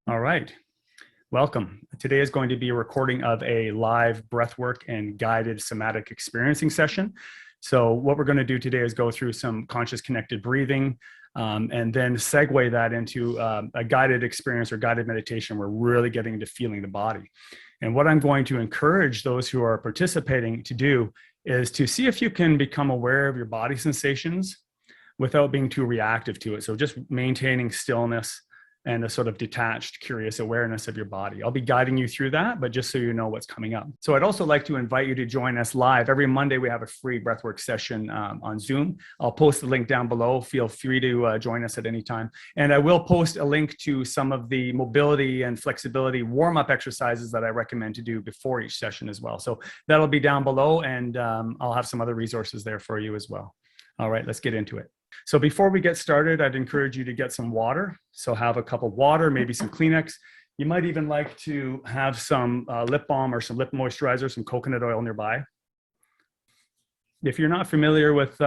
All right, welcome. Today is going to be a recording of a live breathwork and guided somatic experiencing session. So what we're going to do today is go through some conscious connected breathing and then segue that into a guided experience or guided meditation. We're really getting into feeling the body. And what I'm going to encourage those who are participating to do is to see if you can become aware of your body sensations without being too reactive to it. So just maintaining stillness and a sort of detached, curious awareness of your body. I'll be guiding you through that, but just so you know what's coming up. So I'd also like to invite you to join us live. Every Monday, we have a free breathwork session on Zoom. I'll post the link down below. Feel free to join us at any time. And I will post a link to some of the mobility and flexibility warm-up exercises that I recommend to do before each session as well. So that'll be down below, and I'll have some other resources there for you as well. All right, let's get into it. So before we get started, I'd encourage you to get some water. So have a cup of water, maybe some Kleenex. You might even like to have some lip balm or some lip moisturizer, some coconut oil nearby. If you're not familiar with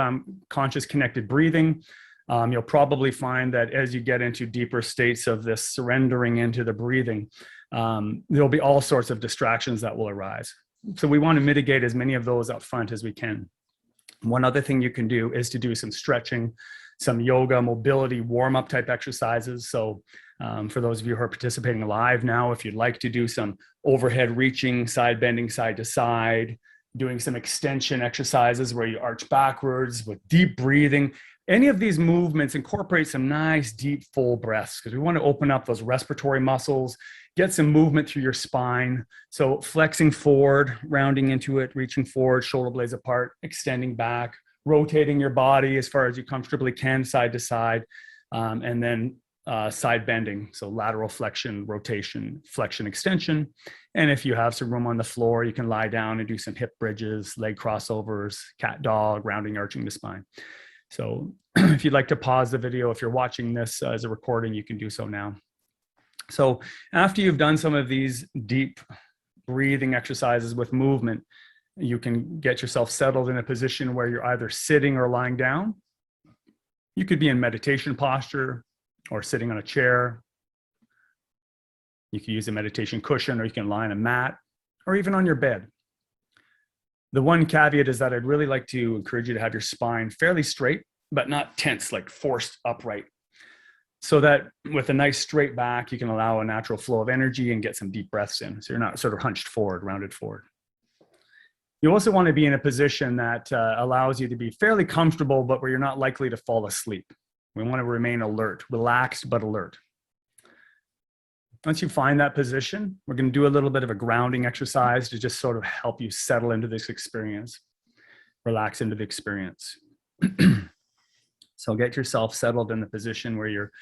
conscious connected breathing, you'll probably find that as you get into deeper states of this surrendering into the breathing, there'll be all sorts of distractions that will arise. So we want to mitigate as many of those up front as we can. One other thing you can do is to do some stretching, some yoga, mobility, warm-up type exercises. So for those of you who are participating live now, if you'd like to do some overhead reaching, side bending side to side, doing some extension exercises where you arch backwards with deep breathing, any of these movements incorporate some nice deep full breaths because we want to open up those respiratory muscles, get some movement through your spine. So flexing forward, rounding into it, reaching forward, shoulder blades apart, extending back, rotating your body as far as you comfortably can, side to side, and then side bending. So lateral flexion, rotation, flexion, extension. And if you have some room on the floor, you can lie down and do some hip bridges, leg crossovers, cat dog, rounding, arching the spine. So if you'd like to pause the video, if you're watching this as a recording, you can do so now. So after you've done some of these deep breathing exercises with movement, you can get yourself settled in a position where you're either sitting or lying down. You could be in meditation posture or sitting on a chair. You can use a meditation cushion, or you can lie on a mat, or even on your bed. The one caveat is that I'd really like to encourage you to have your spine fairly straight, but not tense, like forced upright, so that with a nice straight back, you can allow a natural flow of energy and get some deep breaths in. So you're not sort of hunched forward, rounded forward. You also want to be in a position that allows you to be fairly comfortable, but where you're not likely to fall asleep. We want to remain alert, relaxed, but alert. Once you find that position, we're going to do a little bit of a grounding exercise to just sort of help you settle into this experience, relax into the experience. So get yourself settled in the position where you're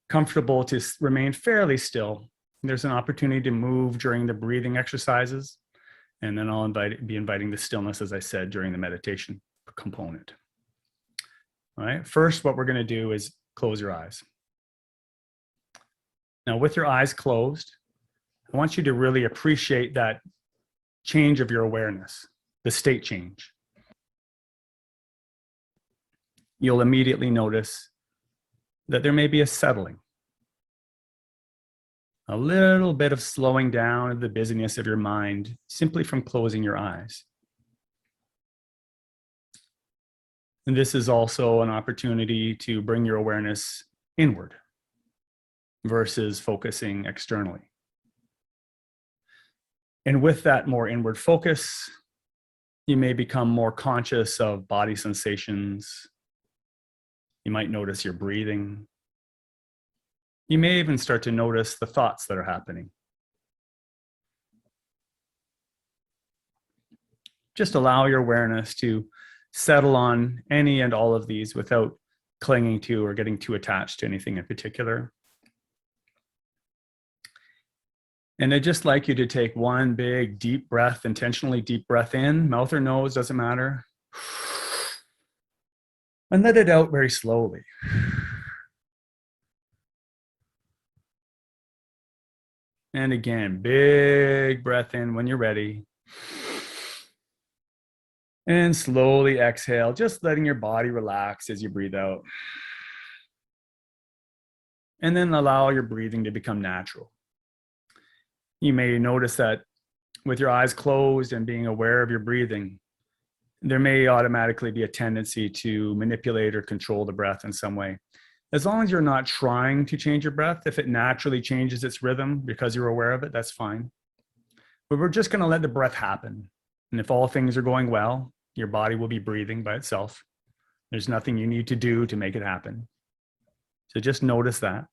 comfortable to remain fairly still. There's an opportunity to move during the breathing exercises, and then I'll be inviting the stillness, as I said, during the meditation component. All right, first, what we're going to do is close your eyes. Now, with your eyes closed, I want you to really appreciate that change of your awareness, the state change. You'll immediately notice that there may be a settling, a little bit of slowing down of the busyness of your mind simply from closing your eyes. And this is also an opportunity to bring your awareness inward versus focusing externally. And with that more inward focus, you may become more conscious of body sensations. You might notice your breathing. You may even start to notice the thoughts that are happening. Just allow your awareness to settle on any and all of these without clinging to or getting too attached to anything in particular. And I'd just like you to take one big deep breath, intentionally deep breath in, mouth or nose, doesn't matter. And let it out very slowly. And again, big breath in when you're ready. And slowly exhale, just letting your body relax as you breathe out. And then allow your breathing to become natural. You may notice that with your eyes closed and being aware of your breathing, there may automatically be a tendency to manipulate or control the breath in some way. As long as you're not trying to change your breath, if it naturally changes its rhythm because you're aware of it, that's fine. But we're just going to let the breath happen. And if all things are going well, your body will be breathing by itself. There's nothing you need to do to make it happen. So just notice that.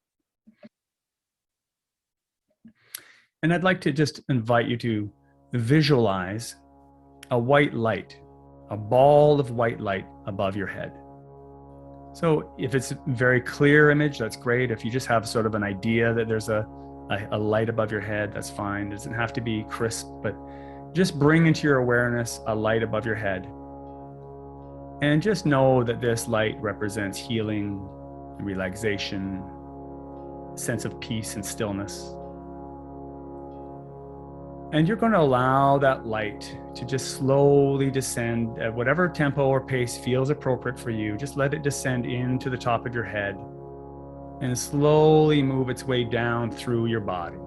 And I'd like to just invite you to visualize a white light, a ball of white light above your head. So if it's a very clear image, that's great. If you just have sort of an idea that there's a light above your head, that's fine. It doesn't have to be crisp, but just bring into your awareness a light above your head. And just know that this light represents healing, relaxation, sense of peace and stillness. And you're going to allow that light to just slowly descend at whatever tempo or pace feels appropriate for you. Just let it descend into the top of your head and slowly move its way down through your body.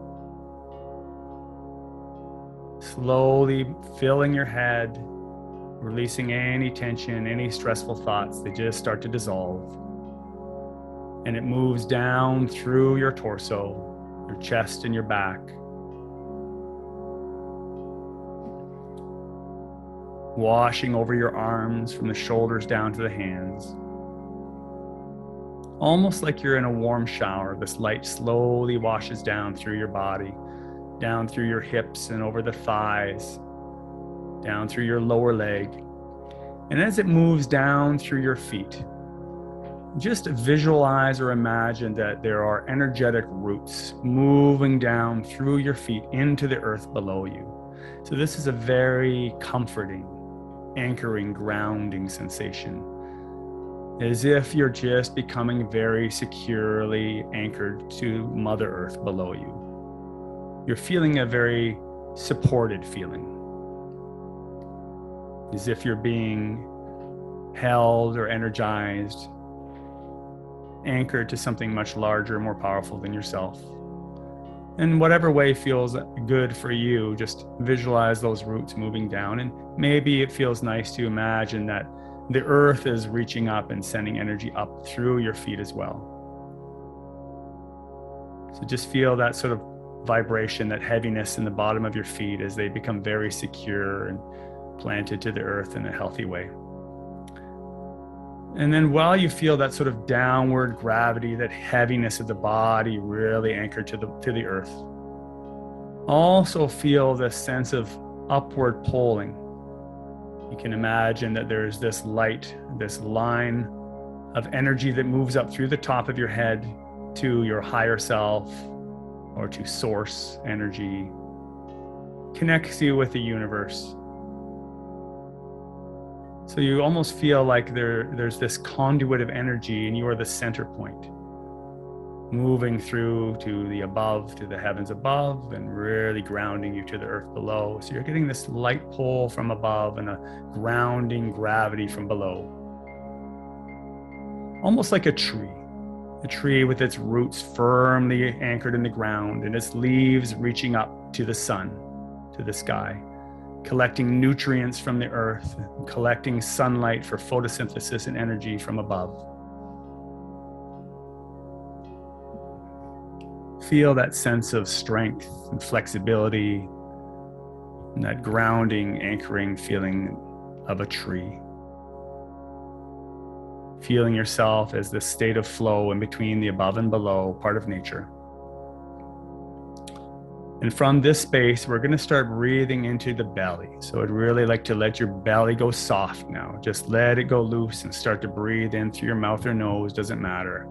Slowly filling your head, releasing any tension, any stressful thoughts. They just start to dissolve. And it moves down through your torso, your chest and your back. Washing over your arms from the shoulders down to the hands. Almost like you're in a warm shower, this light slowly washes down through your body, down through your hips and over the thighs, down through your lower leg. And as it moves down through your feet, just visualize or imagine that there are energetic roots moving down through your feet into the earth below you. So this is a very comforting, anchoring, grounding sensation, as if you're just becoming very securely anchored to Mother Earth below you. You're feeling a very supported feeling, as if you're being held or energized, anchored to something much larger, more powerful than yourself. In whatever way feels good for you, just visualize those roots moving down. And maybe it feels nice to imagine that the earth is reaching up and sending energy up through your feet as well. So just feel that sort of vibration, that heaviness in the bottom of your feet as they become very secure and planted to the earth in a healthy way. And then while you feel that sort of downward gravity, that heaviness of the body really anchored to the earth, also feel this sense of upward pulling. You can imagine that there's this light, this line of energy that moves up through the top of your head to your higher self or to source energy, connects you with the universe. So you almost feel like there's this conduit of energy and you are the center point, moving through to the above, to the heavens above, and really grounding you to the earth below. So you're getting this light pull from above and a grounding gravity from below. Almost like a tree with its roots firmly anchored in the ground and its leaves reaching up to the sun, to the sky, collecting nutrients from the earth, collecting sunlight for photosynthesis and energy from above. Feel that sense of strength and flexibility and that grounding, anchoring feeling of a tree. Feeling yourself as this state of flow in between the above and below, part of nature. And from this space, we're going to start breathing into the belly. So I'd really like to let your belly go soft now. Just let it go loose and start to breathe in through your mouth or nose, doesn't matter.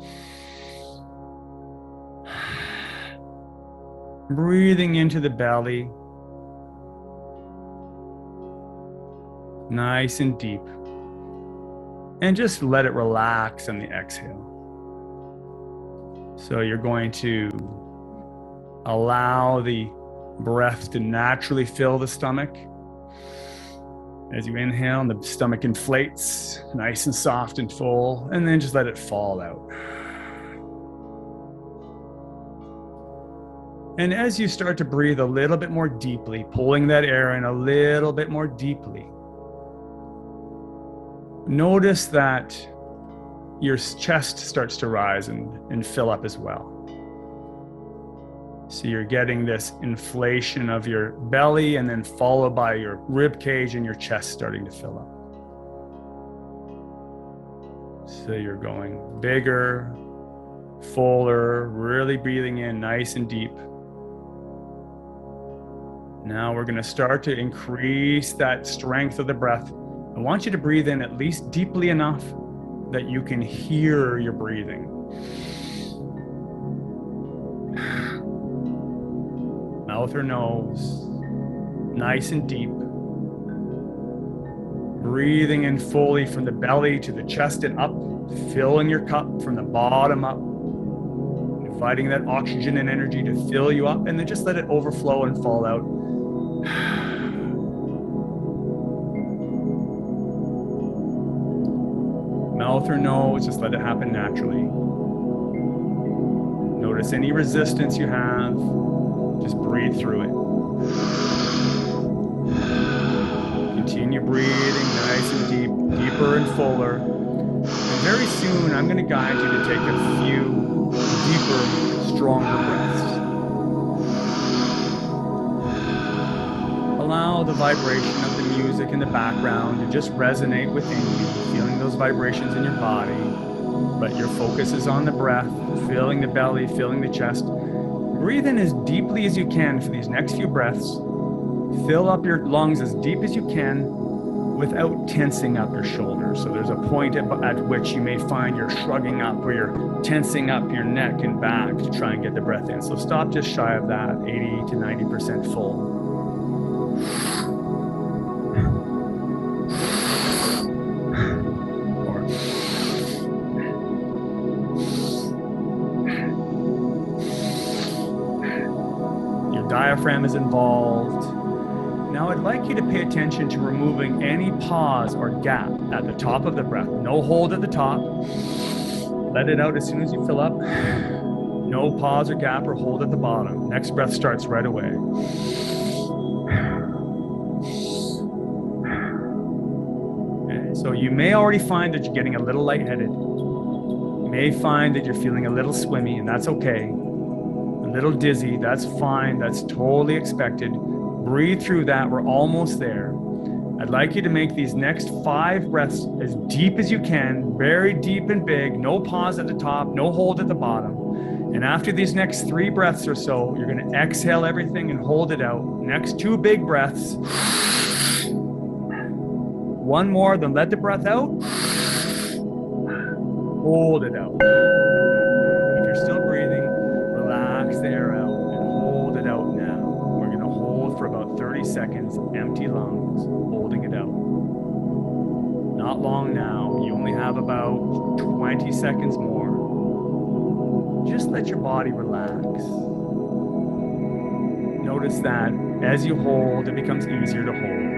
Breathing into the belly. Nice and deep. And just let it relax on the exhale. So you're going to allow the breath to naturally fill the stomach. As you inhale, the stomach inflates, nice and soft and full, and then just let it fall out. And as you start to breathe a little bit more deeply, pulling that air in a little bit more deeply, notice that your chest starts to rise and fill up as well. So you're getting this inflation of your belly and then followed by your rib cage and your chest starting to fill up. So you're going bigger, fuller, really breathing in nice and deep. Now we're going to start to increase that strength of the breath. I want you to breathe in at least deeply enough that you can hear your breathing. Mouth or nose, nice and deep. Breathing in fully from the belly to the chest and up, filling your cup from the bottom up. Inviting that oxygen and energy to fill you up, and then just let it overflow and fall out. Mouth or nose, just let it happen naturally. Notice any resistance you have. Just breathe through it. Continue breathing nice and deep, deeper and fuller. And very soon, I'm going to guide you to take a few deeper, stronger breaths. Allow the vibration of the music in the background to just resonate within you, feeling those vibrations in your body. But your focus is on the breath, filling the belly, filling the chest. Breathe in as deeply as you can for these next few breaths. Fill up your lungs as deep as you can without tensing up your shoulders. So there's a point at which you may find you're shrugging up or you're tensing up your neck and back to try and get the breath in. So stop just shy of that, 80 to 90% full. Diaphragm is involved. Now I'd like you to pay attention to removing any pause or gap at the top of the breath. No hold at the top. Let it out as soon as you fill up. No pause or gap or hold at the bottom. Next breath starts right away. Okay, so you may already find that you're getting a little lightheaded. You may find that you're feeling a little swimmy, and that's okay. A little dizzy, that's fine, that's totally expected. Breathe through that, we're almost there. I'd like you to make these next 5 breaths as deep as you can, very deep and big, no pause at the top, no hold at the bottom. And after these next 3 breaths or so, you're going to exhale everything and hold it out. Next 2 big breaths. 1 more, then let the breath out. Hold it out. If you're still breathing, relax the air out and hold it out now. We're going to hold for about 30 seconds, empty lungs, holding it out. Not long now. You only have about 20 seconds more. Just let your body relax. Notice that as you hold, it becomes easier to hold.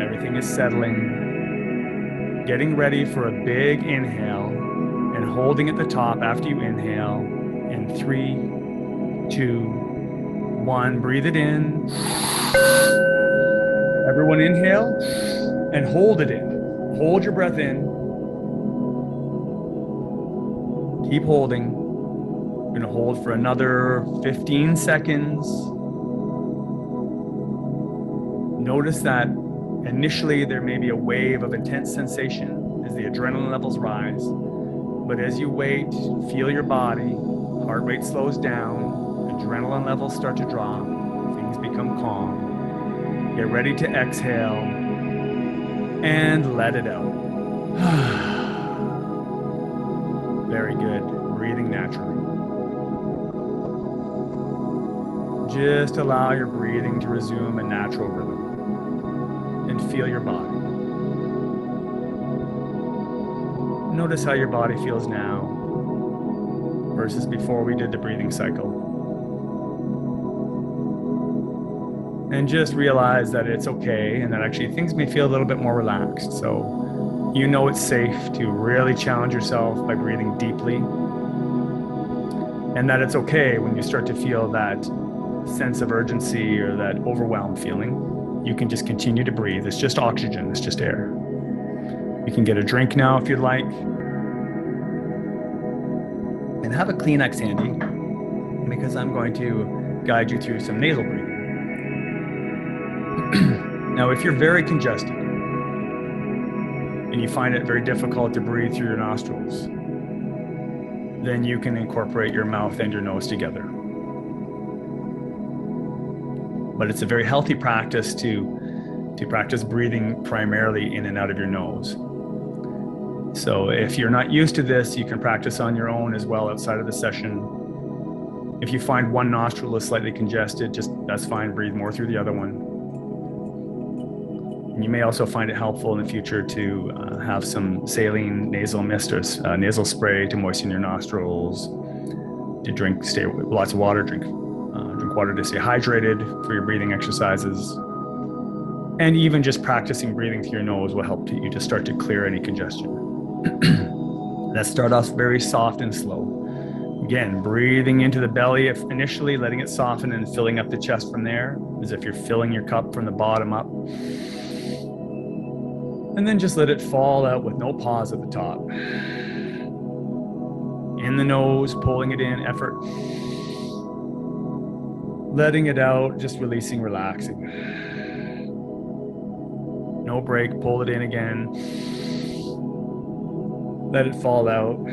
Everything is settling. Getting ready for a big inhale and holding at the top after you inhale. In 3, 2, 1, breathe it in. Everyone inhale and hold it in. Hold your breath in. Keep holding. We're going to hold for another 15 seconds. Notice that initially there may be a wave of intense sensation as the adrenaline levels rise. But as you wait, feel your body. Heart rate slows down, adrenaline levels start to drop, things become calm. Get ready to exhale and let it out. Very good, breathing naturally. Just allow your breathing to resume a natural rhythm and feel your body. Notice how your body feels now versus before we did the breathing cycle. And just realize that it's okay and that actually things may feel a little bit more relaxed. So you know it's safe to really challenge yourself by breathing deeply. And that it's okay when you start to feel that sense of urgency or that overwhelmed feeling. You can just continue to breathe. It's just oxygen, it's just air. You can get a drink now if you'd like. And have a Kleenex handy, because I'm going to guide you through some nasal breathing. Now, if you're very congested and you find it very difficult to breathe through your nostrils, then you can incorporate your mouth and your nose together. But it's a very healthy practice to practice breathing primarily in and out of your nose. So if you're not used to this, you can practice on your own as well outside of the session. If you find one nostril is slightly congested, that's fine, breathe more through the other one. And you may also find it helpful in the future to have some saline nasal mist or nasal spray to moisten your nostrils, to stay with lots of water, drink water to stay hydrated for your breathing exercises. And even just practicing breathing through your nose will help you to start to clear any congestion. Let's start off very soft and slow. Again, breathing into the belly initially, letting it soften and filling up the chest from there, as if you're filling your cup from the bottom up. And then just let it fall out with no pause at the top. In the nose, pulling it in, effort. Letting it out, just releasing, relaxing. No break, pull it in again. Let it fall out.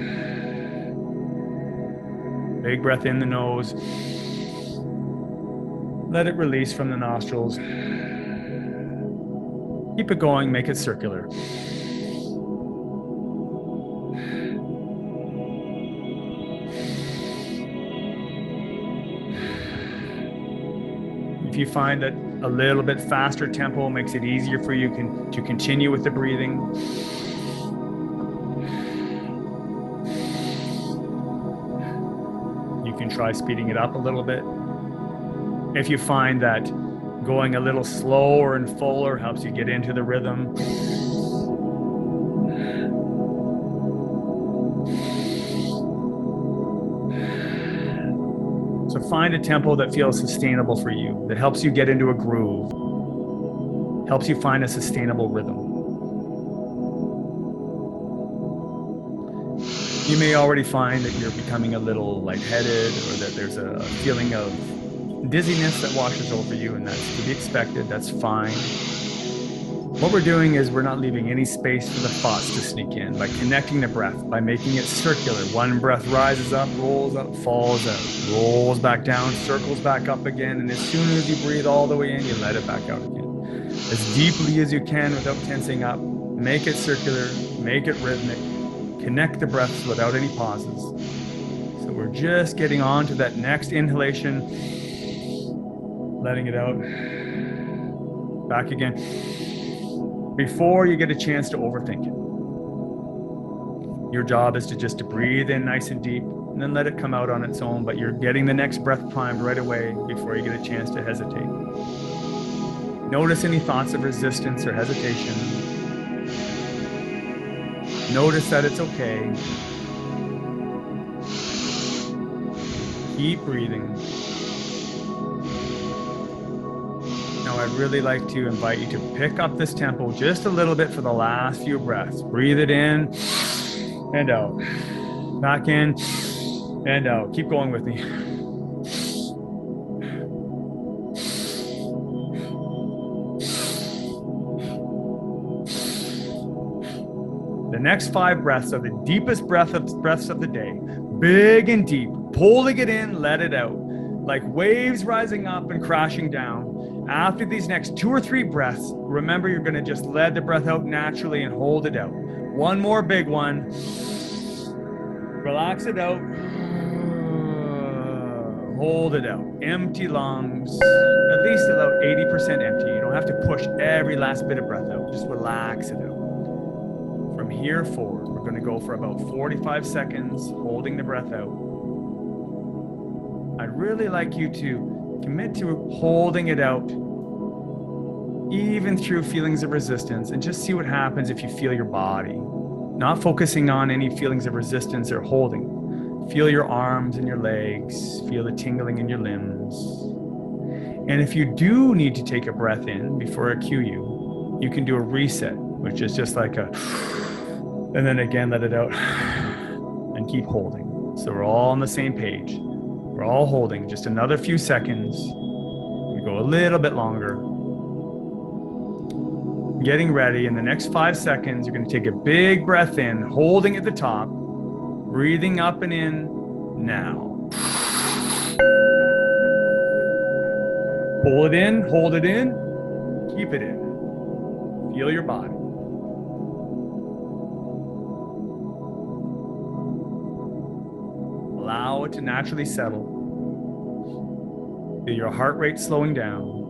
Big breath in the nose. Let it release from the nostrils. Keep it going, make it circular. If you find that a little bit faster tempo makes it easier for you to continue with the breathing, you can try speeding it up a little bit. If you find that going a little slower and fuller helps you get into the rhythm, so find a tempo that feels sustainable for you, that helps you get into a groove, helps you find a sustainable rhythm. You may already find that you're becoming a little lightheaded, or that there's a feeling of dizziness that washes over you, and that's to be expected. That's fine. What we're doing is we're not leaving any space for the thoughts to sneak in by connecting the breath, by making it circular. One breath rises up, rolls up, falls out, rolls back down, circles back up again, and as soon as you breathe all the way in, you let it back out again. As deeply as you can without tensing up. Make it circular, make it rhythmic, connect the breaths without any pauses. So we're just getting on to that next inhalation, letting it out, back again, before you get a chance to overthink it. Your job is to breathe in nice and deep, and then let it come out on its own, but you're getting the next breath primed right away before you get a chance to hesitate. Notice any thoughts of resistance or hesitation. Notice that it's okay. Keep breathing. Now, I'd really like to invite you to pick up this tempo just a little bit for the last few breaths. Breathe it in and out. Back in and out. Keep going with me. The next 5 breaths are the deepest breaths of the day. Big and deep. Pulling it in, let it out. Like waves rising up and crashing down. After these next 2 or 3 breaths, remember you're going to just let the breath out naturally and hold it out. One more big one. Relax it out. Hold it out. Empty lungs. At least about 80% empty. You don't have to push every last bit of breath out. Just relax it out. From here forward, we're going to go for about 45 seconds, holding the breath out. I'd really like you to commit to holding it out, even through feelings of resistance, and just see what happens if you feel your body. Not focusing on any feelings of resistance or holding. Feel your arms and your legs. Feel the tingling in your limbs. And if you do need to take a breath in before I cue you, you can do a reset, which is just like a, and then again, let it out and keep holding. So we're all on the same page. We're all holding just another few seconds. We go a little bit longer. Getting ready. In the next 5 seconds, you're going to take a big breath in, holding at the top, breathing up and in now. Pull it in, hold it in, keep it in. Feel your body. Allow it to naturally settle. Feel your heart rate slowing down.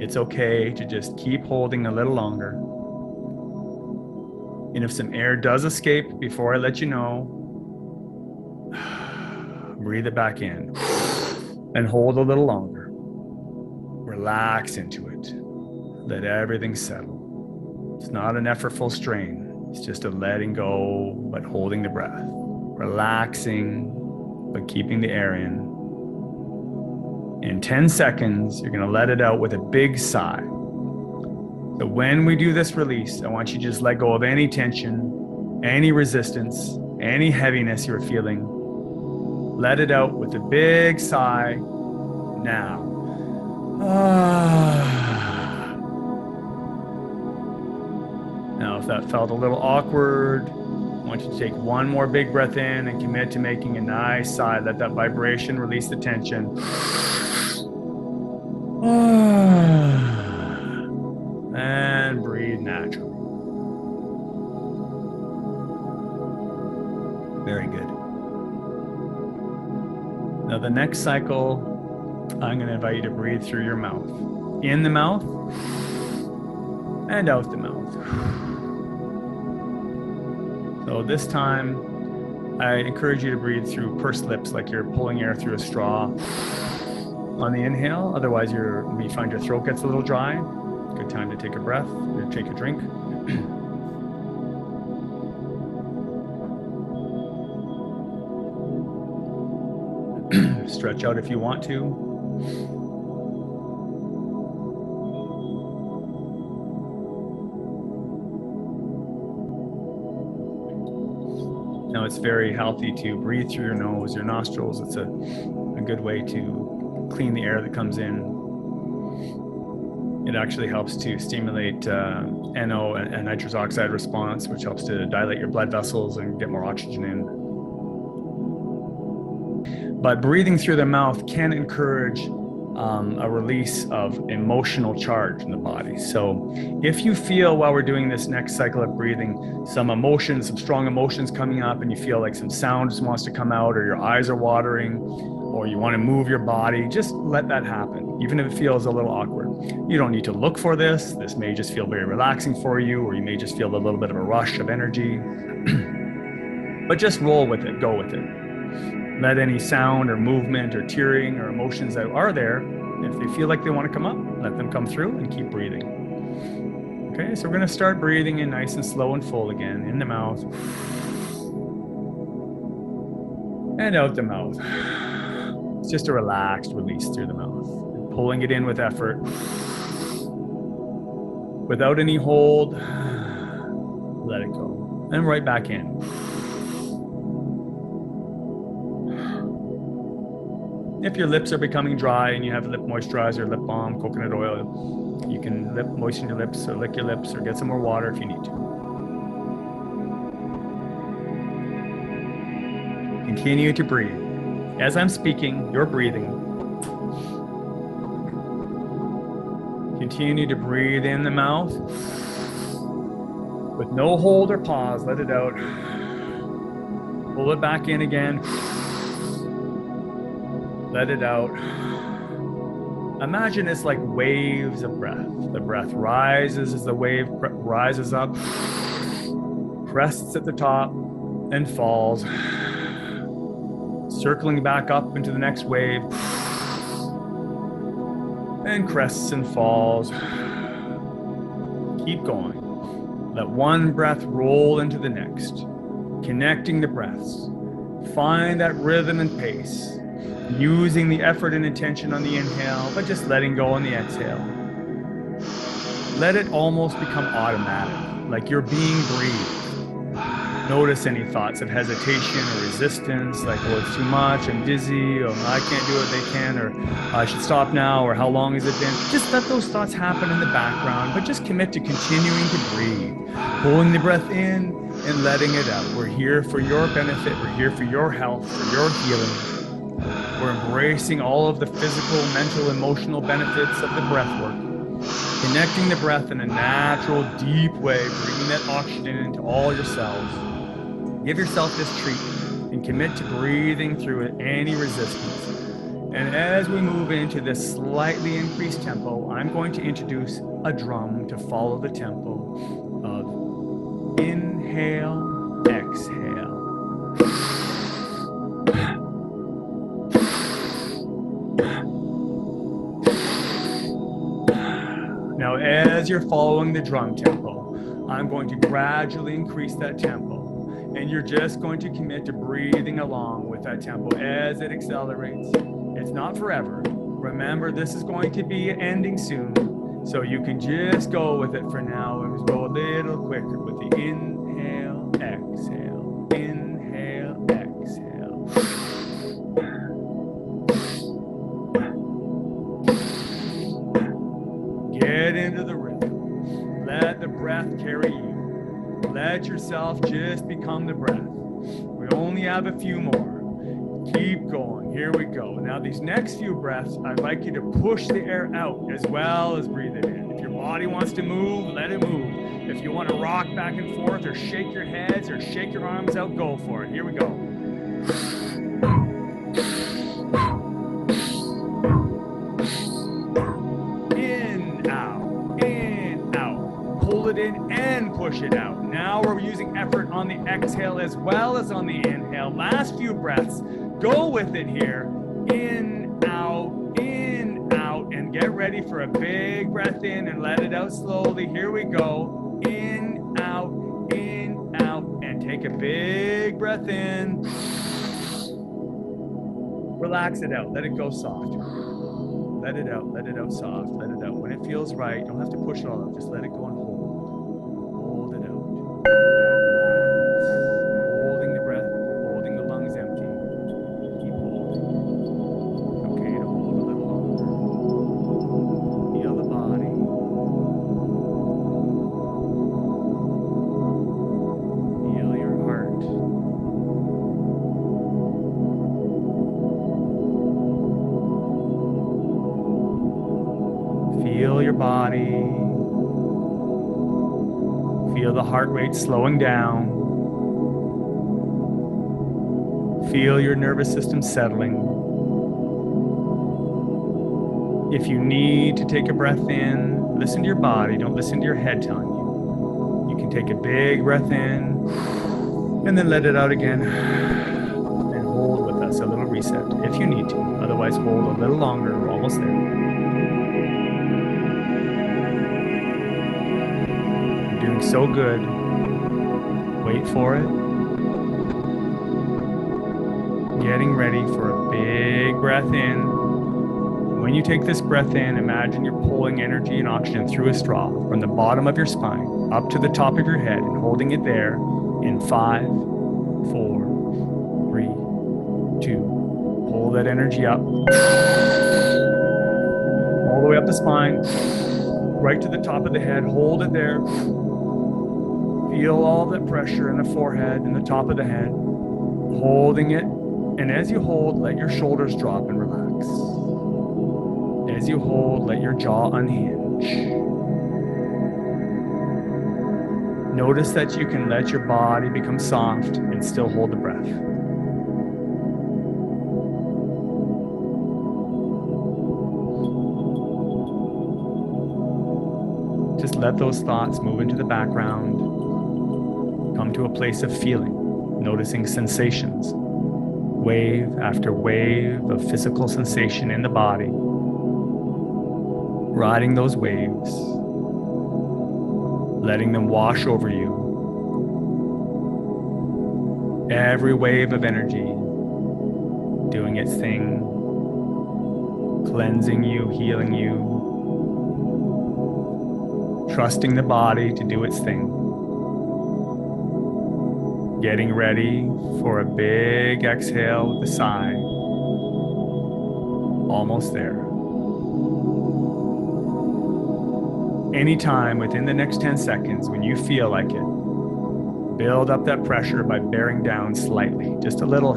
It's okay to just keep holding a little longer. And if some air does escape before I let you know, breathe it back in and hold a little longer. Relax into it. Let everything settle. It's not an effortful strain. It's just a letting go, but holding the breath. Relaxing, but keeping the air in. In 10 seconds, you're going to let it out with a big sigh. So when we do this release, I want you to just let go of any tension, any resistance, any heaviness you're feeling. Let it out with a big sigh now. Now, if that felt a little awkward, I want you to take one more big breath in and commit to making a nice sigh. Let that vibration release the tension. And breathe naturally. Very good. Now, the next cycle, I'm going to invite you to breathe through your mouth. In the mouth and out the mouth. So this time, I encourage you to breathe through pursed lips, like you're pulling air through a straw on the inhale. Otherwise, you find your throat gets a little dry. Good time to take a breath or take a drink. Stretch out if you want to. Now, it's very healthy to breathe through your nose, your nostrils. It's a good way to clean the air that comes in. It actually helps to stimulate NO and nitrous oxide response, which helps to dilate your blood vessels and get more oxygen in. But breathing through the mouth can encourage a release of emotional charge in the body. So if you feel while we're doing this next cycle of breathing, some emotions, some strong emotions coming up, and you feel like some sound just wants to come out, or your eyes are watering, or you want to move your body, just let that happen, even if it feels a little awkward. You don't need to look for this. This may just feel very relaxing for you, or you may just feel a little bit of a rush of energy. But just roll with it, go with it. Let any sound or movement or tearing or emotions that are there, if they feel like they want to come up, let them come through and keep breathing. Okay, so we're going to start breathing in nice and slow and full again, in the mouth and out the mouth. It's just a relaxed release through the mouth, pulling it in with effort, without any hold. Let it go, and right back in. If your lips are becoming dry and you have lip moisturizer, lip balm, coconut oil, you can moisten your lips or lick your lips or get some more water if you need to. Continue to breathe. As I'm speaking, you're breathing. Continue to breathe in the mouth with no hold or pause. Let it out. Pull it back in again. Let it out. Imagine it's like waves of breath. The breath rises as the wave rises up, crests at the top, and falls, circling back up into the next wave, and crests and falls. Keep going. Let one breath roll into the next. connecting the breaths. Find that rhythm and pace, using the effort and intention on the inhale, but just letting go on the exhale. Let it almost become automatic, like you're being breathed. Notice any thoughts of hesitation or resistance, like, oh, it's too much, I'm dizzy, or I can't do it, they can, or I should stop now, or how long has it been? Just let those thoughts happen in the background, but just commit to continuing to breathe, pulling the breath in and letting it out. We're here for your benefit. We're here for your health, for your healing. We're embracing all of the physical, mental, emotional benefits of the breath work. Connecting the breath in a natural, deep way, bringing that oxygen into all your cells. Give yourself this treat and commit to breathing through any resistance. And as we move into this slightly increased tempo, I'm going to introduce a drum to follow the tempo of inhale, exhale. Now, as you're following the drum tempo, I'm going to gradually increase that tempo. And you're just going to commit to breathing along with that tempo as it accelerates. It's not forever. Remember, this is going to be ending soon. So you can just go with it for now and just go a little quicker with the inhale, exhale, inhale, exhale. Get into the rhythm. Let the breath carry you. Let yourself just become the breath. We only have a few more. Keep going. Here we go. Now, these next few breaths, I'd like you to push the air out as well as breathe it in. If your body wants to move, let it move. If you want to rock back and forth or shake your heads or shake your arms out, go for it. Here we go. In, out. Pull it in and push it out. Now we're using effort on the exhale as well as on the inhale. Last few breaths. Go with it here. In, out, and get ready for a big breath in and let it out slowly. Here we go. In, out, and take a big breath in. Relax it out. Let it go soft. Let it out soft. Let it out. When it feels right, you don't have to push it all out. Just let it go and hold it out. Relax. Holding the breath, holding the lungs empty. Keep holding. Okay to hold a little longer. Feel the body. Feel your heart. Feel your body. Feel the heart rate slowing down. Feel your nervous system settling. If you need to take a breath in, listen to your body. Don't listen to your head telling you. You can take a big breath in and then let it out again. And hold with us a little reset if you need to. Otherwise, hold a little longer. We're almost there. Doing so good. Wait for it. Getting ready for a big breath in. When you take this breath in, imagine you're pulling energy and oxygen through a straw from the bottom of your spine up to the top of your head and holding it there in 5, 4, 3, 2. Pull that energy up. All the way up the spine, right to the top of the head. Hold it there. Feel all that pressure in the forehead and the top of the head. Holding it. And as you hold, let your shoulders drop and relax. As you hold, let your jaw unhinge. Notice that you can let your body become soft and still hold the breath. Just let those thoughts move into the background. Come to a place of feeling, noticing sensations. Wave after wave of physical sensation in the body. Riding those waves. Letting them wash over you. Every wave of energy doing its thing, cleansing you, healing you, trusting the body to do its thing. Getting ready for a big exhale with a sigh. Almost there. Anytime within the next 10 seconds when you feel like it, build up that pressure by bearing down slightly. Just a little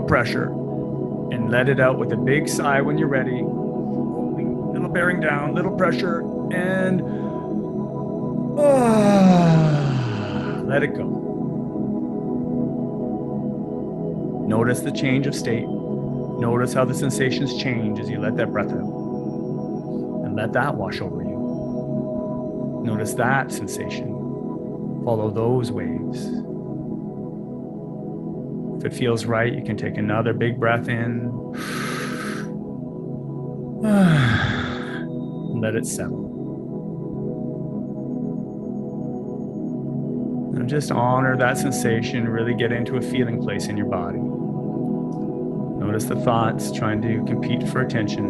pressure, and let it out with a big sigh when you're ready. Little bearing down, little pressure, and let it go. Notice the change of state. Notice how the sensations change as you let that breath out. And let that wash over you. Notice that sensation. Follow those waves. If it feels right, you can take another big breath in. And let it settle. And just honor that sensation, really get into a feeling place in your body. Notice the thoughts trying to compete for attention.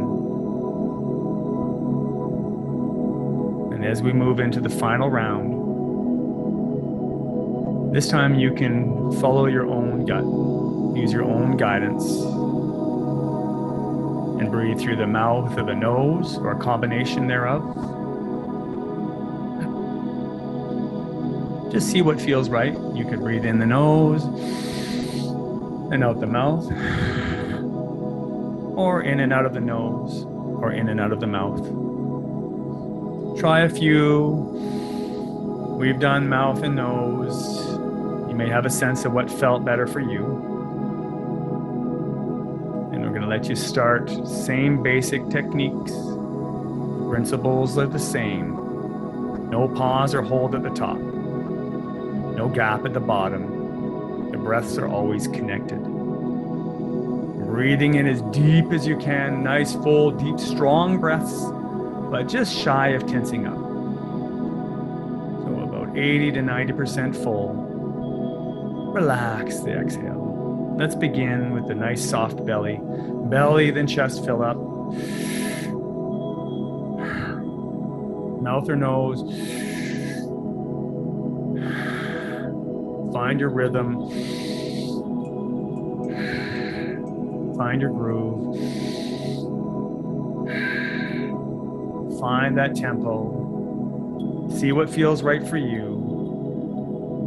And as we move into the final round, this time you can follow your own gut, use your own guidance, and breathe through the mouth or the nose or a combination thereof. Just see what feels right. You could breathe in the nose and out the mouth, or in and out of the nose, or in and out of the mouth. Try a few. We've done mouth and nose. You may have a sense of what felt better for you. And we're going to let you start. Same basic techniques. Principles are the same. No pause or hold at the top. No gap at the bottom. The breaths are always connected. Breathing in as deep as you can, nice, full, deep, strong breaths, but just shy of tensing up. So about 80 to 90% full. Relax the exhale. Let's begin with the nice soft belly. Belly, then chest fill up. Mouth or nose. Find your rhythm. Find your groove. Find that tempo. See what feels right for you.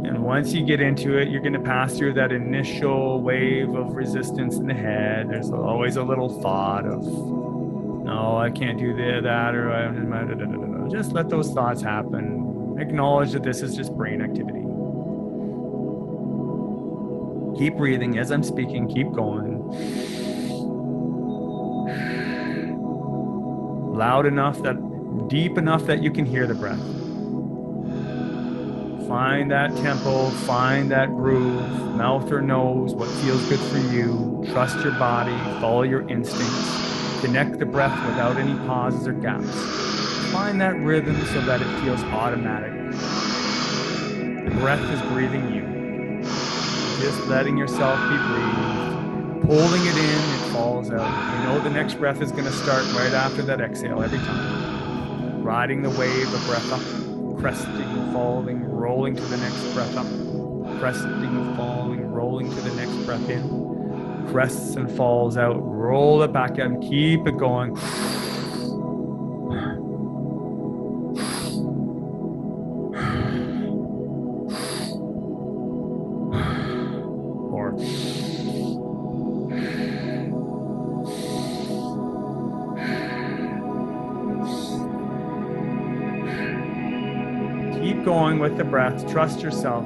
And once you get into it, you're going to pass through that initial wave of resistance in the head. There's always a little thought of, no, I can't do that, or just let those thoughts happen. Acknowledge that this is just brain activity. Keep breathing as I'm speaking. Keep going. Loud enough, deep enough that you can hear the breath. Find that tempo, find that groove, mouth or nose, what feels good for you. Trust your body, follow your instincts. Connect the breath without any pauses or gaps. Find that rhythm so that it feels automatic. The breath is breathing you. Just letting yourself be breathed. Pulling it in, it falls out. You know the next breath is going to start right after that exhale every time. Riding the wave of breath up, cresting, falling, rolling to the next breath up. Cresting, falling, rolling to the next breath in. Crests and falls out. Roll it back in. Keep it going. Keep going with the breath. Trust yourself.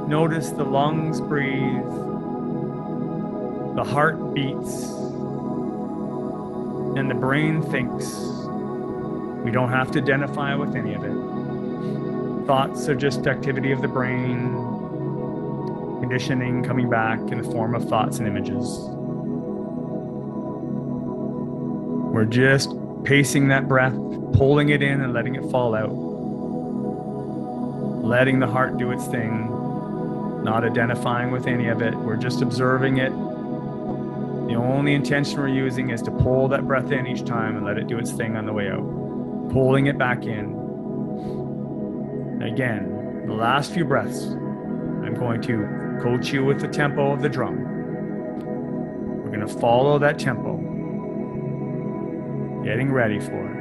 Notice the lungs breathe. The heart beats. And the brain thinks. We don't have to identify with any of it. Thoughts are just activity of the brain. Conditioning coming back in the form of thoughts and images. We're just pacing that breath, pulling it in and letting it fall out. Letting the heart do its thing. not identifying with any of it. We're just observing it. The only intention we're using is to pull that breath in each time and let it do its thing on the way out. Pulling it back in. Again, the last few breaths, I'm going to coach you with the tempo of the drum. We're going to follow that tempo. Getting ready for it.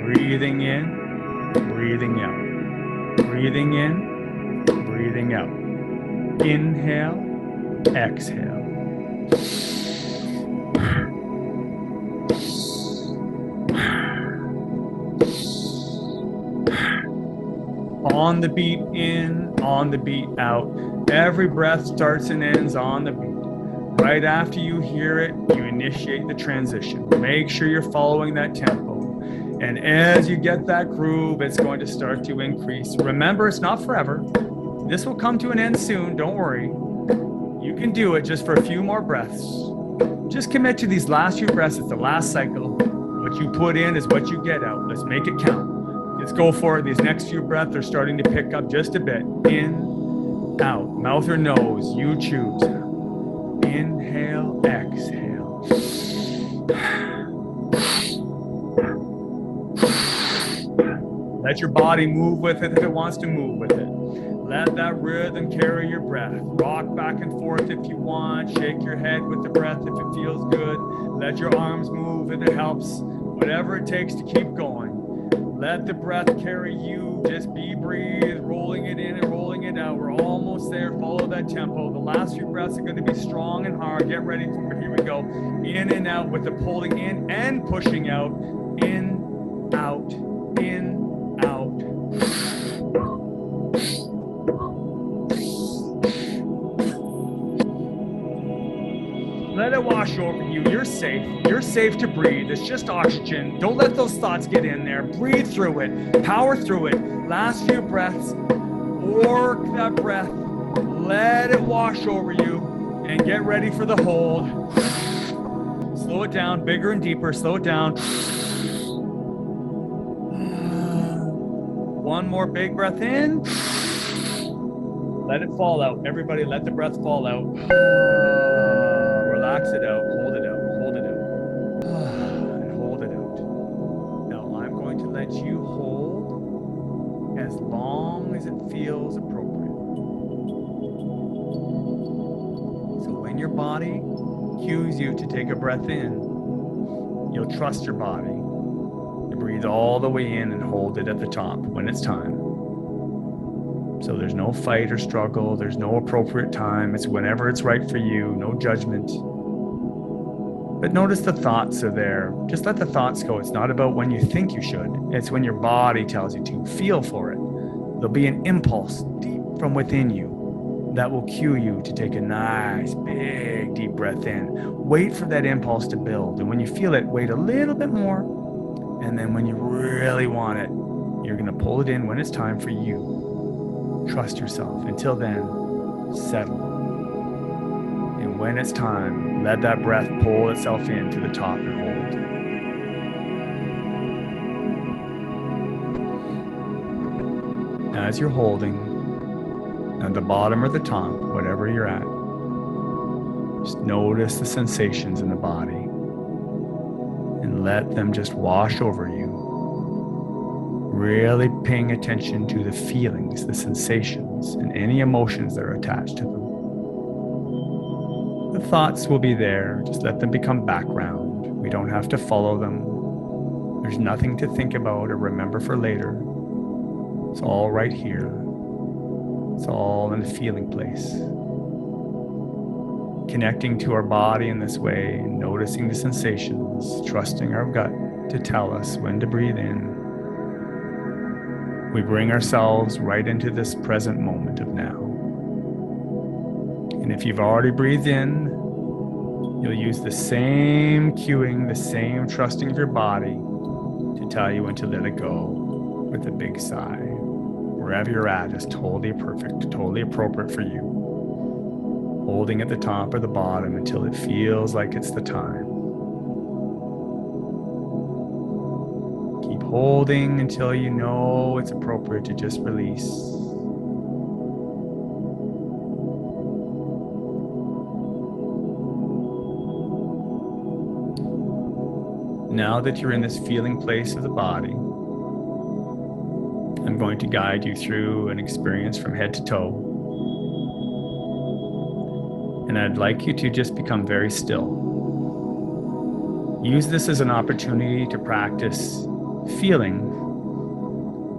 Breathing in, breathing out. Breathing in, breathing out. Inhale, exhale. On the beat in, on the beat out. Every breath starts and ends on the beat. Right after you hear it, you initiate the transition. Make sure you're following that tempo. And as you get that groove, it's going to start to increase. Remember, it's not forever. This will come to an end soon. Don't worry. You can do it just for a few more breaths. Just commit to these last few breaths. It's the last cycle. What you put in is what you get out. Let's make it count. Let's go for it. These next few breaths are starting to pick up just a bit. In, out, mouth or nose, you choose. Inhale, exhale. Let your body move with it if it wants to move with it. Let that rhythm carry your breath. Rock back and forth if you want. Shake your head with the breath if it feels good. Let your arms move if it helps. Whatever it takes to keep going. Let the breath carry you. Just be breathe, rolling it in and rolling it out. We're almost there. Follow that tempo. The last few breaths are going to be strong and hard. Get ready for it. Here we go. In and out with the pulling in and pushing out. In, out, out. Let it wash over you. You're safe. You're safe to breathe. It's just oxygen. Don't let those thoughts get in there. Breathe through it. Power through it. Last few breaths. Work that breath. Let it wash over you. And get ready for the hold. Slow it down. Bigger and deeper. Slow it down. One more big breath in. Let it fall out. Everybody let the breath fall out. Relax it out. Hold it out. Hold it out. And hold it out. Now I'm going to let you hold as long as it feels appropriate. So when your body cues you to take a breath in, you'll trust your body. Breathe all the way in and hold it at the top when it's time. So there's no fight or struggle. There's no appropriate time. It's whenever it's right for you. No judgment. But notice the thoughts are there. Just let the thoughts go. It's not about when you think you should. It's when your body tells you to. Feel for it. There'll be an impulse deep from within you that will cue you to take a nice, big, deep breath in. Wait for that impulse to build. And when you feel it, wait a little bit more. And then when you really want it, you're going to pull it in when it's time for you. Trust yourself. Until then, settle. And when it's time, let that breath pull itself in to the top and hold. As you're holding, at the bottom or the top, whatever you're at, just notice the sensations in the body. And let them just wash over you. Really paying attention to the feelings, the sensations, and any emotions that are attached to them. The thoughts will be there. Just let them become background. We don't have to follow them. There's nothing to think about or remember for later. It's all right here. It's all in a feeling place. Connecting to our body in this way, noticing the sensations, trusting our gut to tell us when to breathe in. We bring ourselves right into this present moment of now. And if you've already breathed in, you'll use the same cueing, the same trusting of your body to tell you when to let it go with a big sigh. Wherever you're at is totally perfect, totally appropriate for you. Holding at the top or the bottom until it feels like it's the time. Keep holding until you know it's appropriate to just release. Now that you're in this feeling place of the body, I'm going to guide you through an experience from head to toe. And I'd like you to just become very still. Use this as an opportunity to practice feeling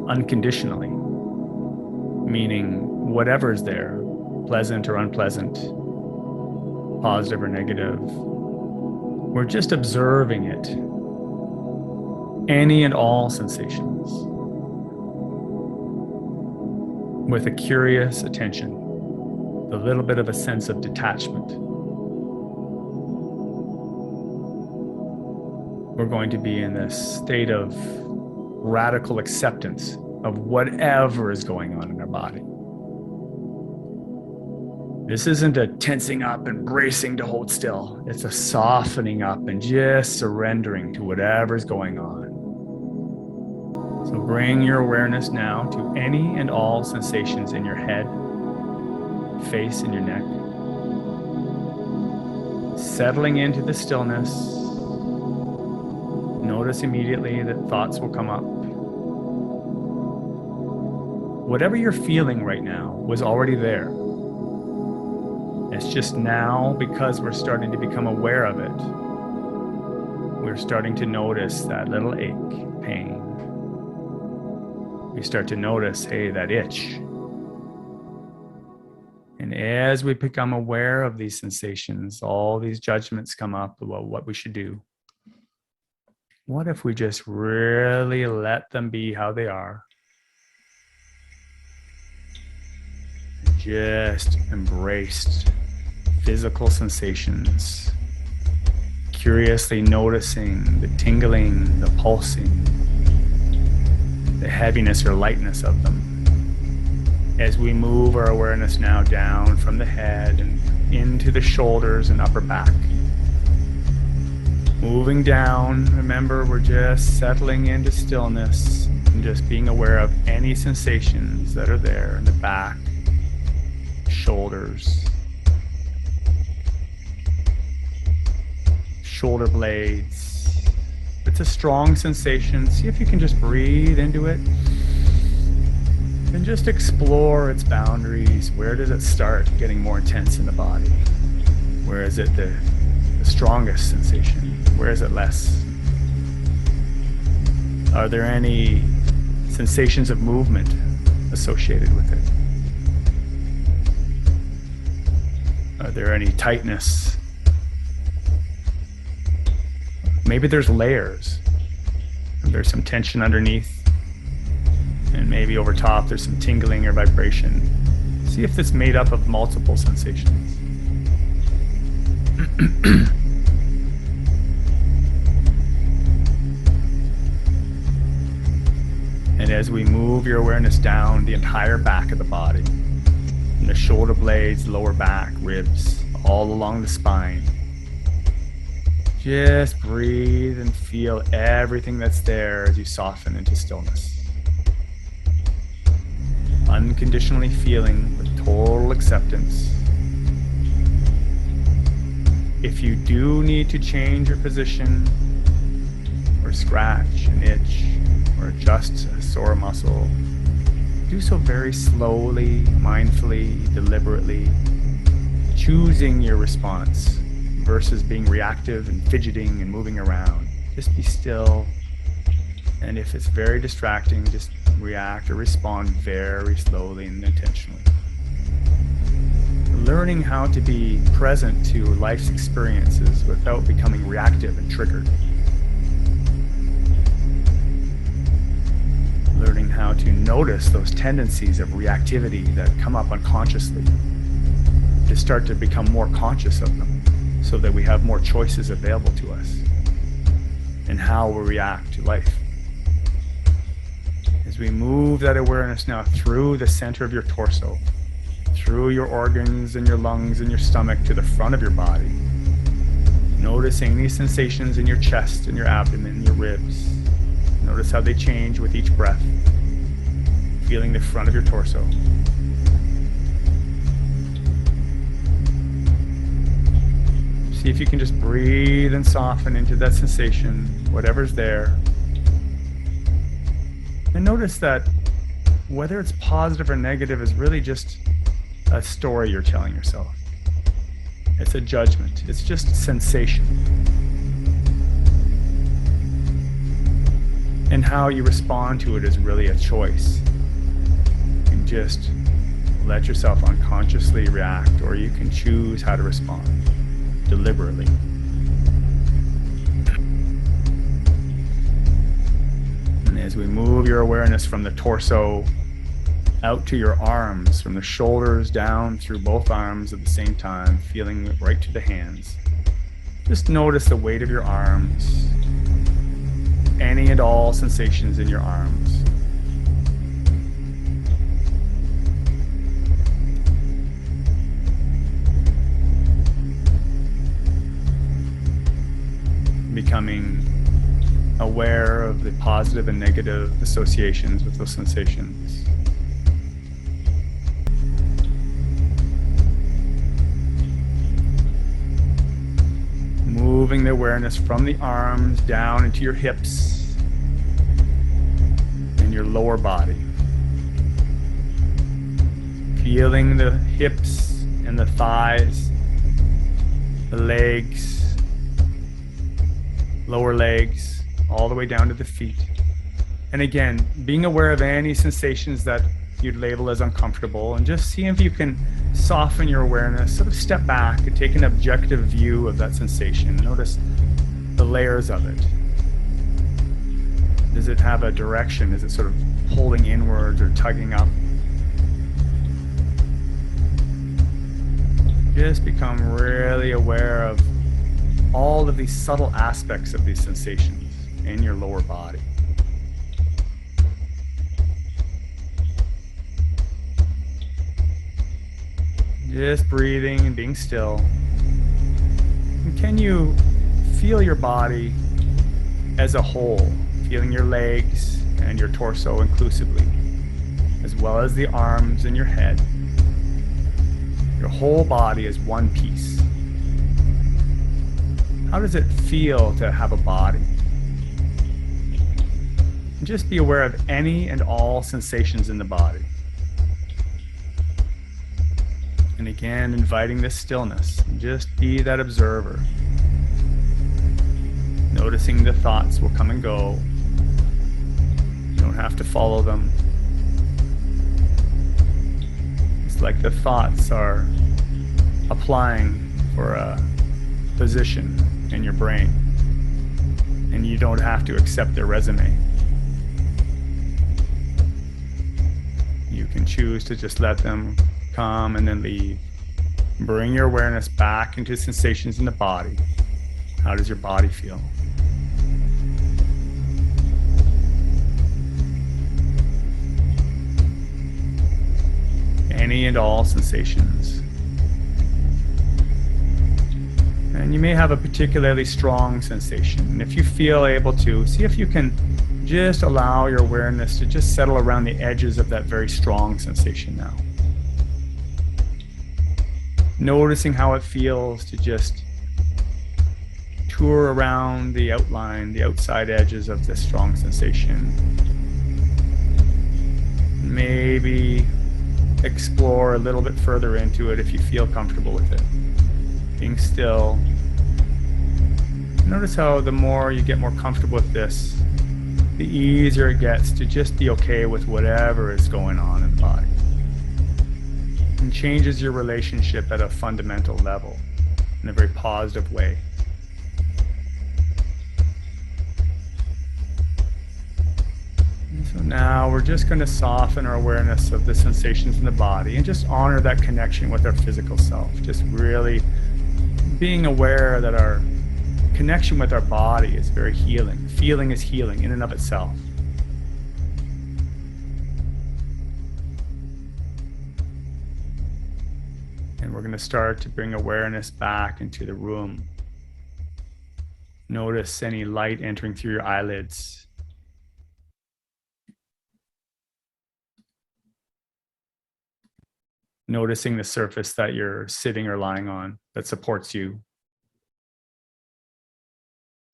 unconditionally, meaning whatever's there, pleasant or unpleasant, positive or negative, we're just observing it. Any and all sensations with a curious attention, a little bit of a sense of detachment. We're going to be in this state of radical acceptance of whatever is going on in our body. This isn't a tensing up and bracing to hold still. It's a softening up and just surrendering to whatever's going on. So bring your awareness now to any and all sensations in your head, face, and your neck. Settling into the stillness. Notice immediately that thoughts will come up. Whatever you're feeling right now was already there. It's just now, because we're starting to become aware of it, we're starting to notice that little ache, pain. We start to notice, hey, that itch. And as we become aware of these sensations, all these judgments come up about what we should do. What if we just really let them be how they are? Just embraced physical sensations, curiously noticing the tingling, the pulsing, the heaviness or lightness of them. As we move our awareness now down from the head and into the shoulders and upper back. Moving down, remember we're just settling into stillness and just being aware of any sensations that are there in the back, shoulders, shoulder blades. If it's a strong sensation, see if you can just breathe into it and just explore its boundaries. Where does it start getting more intense in the body? Where is it the strongest sensation? Where is it less? Are there any sensations of movement associated with it? Are there any tightness? Maybe there's layers. There's some tension underneath. And maybe over top there's some tingling or vibration. See if it's made up of multiple sensations. And as we move your awareness down the entire back of the body, from the shoulder blades, lower back, ribs, all along the spine, just breathe and feel everything that's there as you soften into stillness. Unconditionally feeling with total acceptance. If you do need to change your position, or scratch an itch, or adjust a sore muscle, do so very slowly, mindfully, deliberately, choosing your response versus being reactive and fidgeting and moving around. Just be still. And if it's very distracting, just react or respond very slowly and intentionally. Learning how to be present to life's experiences without becoming reactive and triggered. Learning how to notice those tendencies of reactivity that come up unconsciously, to start to become more conscious of them so that we have more choices available to us in how we react to life. As we move that awareness now through the center of your torso, through your organs and your lungs and your stomach to the front of your body, noticing these sensations in your chest and your abdomen, your ribs. Notice how they change with each breath, feeling the front of your torso. See if you can just breathe and soften into that sensation, whatever's there. And notice that whether it's positive or negative is really just a story you're telling yourself. It's a judgment. It's just sensation. And how you respond to it is really a choice. You can just let yourself unconsciously react, or you can choose how to respond deliberately. And as we move your awareness from the torso out to your arms, from the shoulders down through both arms at the same time, feeling right to the hands, just notice the weight of your arms, any and all sensations in your arms. Becoming aware of the positive and negative associations with those sensations. Moving the awareness from the arms down into your hips and your lower body. Feeling the hips and the thighs, the legs, lower legs, all the way down to the feet. And again, being aware of any sensations that you'd label as uncomfortable, and just see if you can soften your awareness, sort of step back and take an objective view of that sensation. Notice the layers of it. Does it have a direction? Is it sort of pulling inwards or tugging up? Just become really aware of all of these subtle aspects of these sensations in your lower body. Just breathing and being still. And can you feel your body as a whole, feeling your legs and your torso inclusively, as well as the arms and your head? Your whole body is one piece. How does it feel to have a body? And just be aware of any and all sensations in the body. And again, inviting this stillness. Just be that observer. Noticing the thoughts will come and go. You don't have to follow them. It's like the thoughts are applying for a position in your brain, and you don't have to accept their resume. You can choose to just let them come and then leave. Bring your awareness back into sensations in the body. How does your body feel? Any and all sensations. And you may have a particularly strong sensation. And if you feel able to, see if you can just allow your awareness to just settle around the edges of that very strong sensation now. Noticing how it feels to just tour around the outline, the outside edges of this strong sensation. Maybe explore a little bit further into it if you feel comfortable with it. Being still. Notice how the more you get more comfortable with this, the easier it gets to just be okay with whatever is going on in the body. And changes your relationship at a fundamental level in a very positive way. And so now we're just going to soften our awareness of the sensations in the body and just honor that connection with our physical self. Just really being aware that our connection with our body is very healing. Feeling is healing in and of itself. And we're going to start to bring awareness back into the room. Notice any light entering through your eyelids. Noticing the surface that you're sitting or lying on that supports you.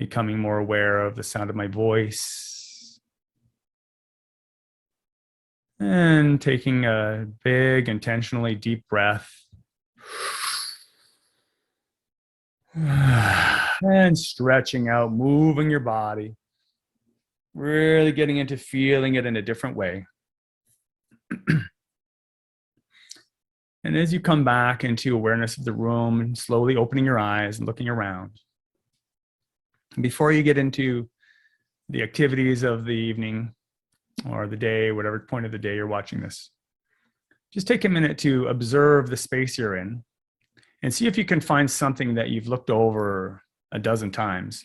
becoming more aware of the sound of my voice, and taking a big, intentionally deep breath. And stretching out, moving your body, really getting into feeling it in a different way. And as you come back into awareness of the room, and slowly opening your eyes and looking around, before you get into the activities of the evening or the day, whatever point of the day you're watching this, just take a minute to observe the space you're in and see if you can find something that you've looked over a dozen times,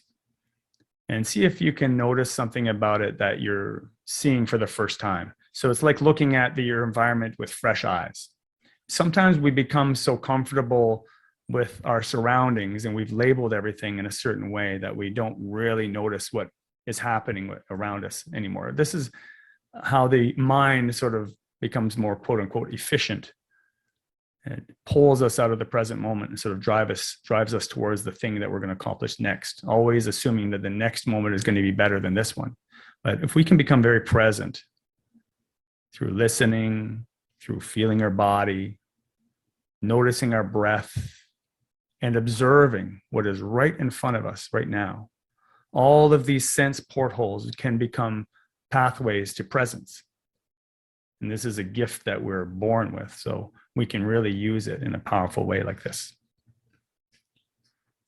and see if you can notice something about it that you're seeing for the first time. So it's like looking at your environment with fresh eyes. Sometimes we become so comfortable with our surroundings and we've labeled everything in a certain way that we don't really notice what is happening around us anymore. This is how the mind sort of becomes more quote unquote efficient. It pulls us out of the present moment and sort of drives us towards the thing that we're going to accomplish next, always assuming that the next moment is going to be better than this one. But if we can become very present through listening, through feeling our body, noticing our breath, and observing what is right in front of us right now, all of these sense portholes can become pathways to presence. And this is a gift that we're born with, so we can really use it in a powerful way like this.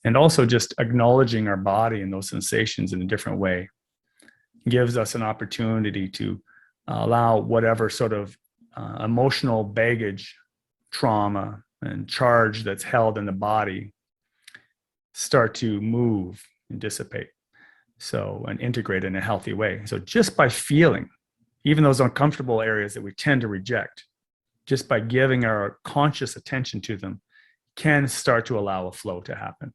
And also just acknowledging our body and those sensations in a different way gives us an opportunity to allow whatever sort of emotional baggage, trauma, and charge that's held in the body start to move and dissipate. So, and integrate in a healthy way. So just by feeling, even those uncomfortable areas that we tend to reject, just by giving our conscious attention to them, can start to allow a flow to happen.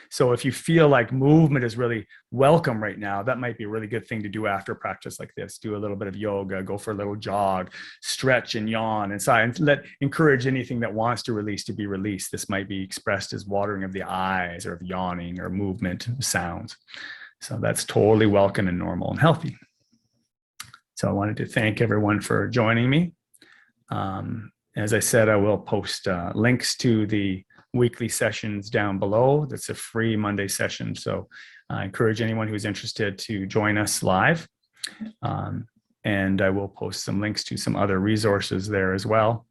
So if you feel like movement is really welcome right now, that might be a really good thing to do after a practice like this. Do a little bit of yoga, go for a little jog, stretch and yawn and sigh, and encourage anything that wants to release to be released. This might be expressed as watering of the eyes or of yawning or movement sounds. So that's totally welcome and normal and healthy. So I wanted to thank everyone for joining me. As I said, I will post links to the weekly sessions down below. That's a free Monday session. So I encourage anyone who's interested to join us live. And I will post some links to some other resources there as well.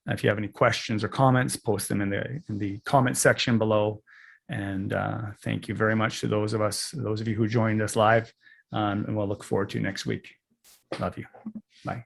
If you have any questions or comments, post them in the comment section below. And thank you very much to those of you who joined us live. And we'll look forward to next week. Love you. Bye.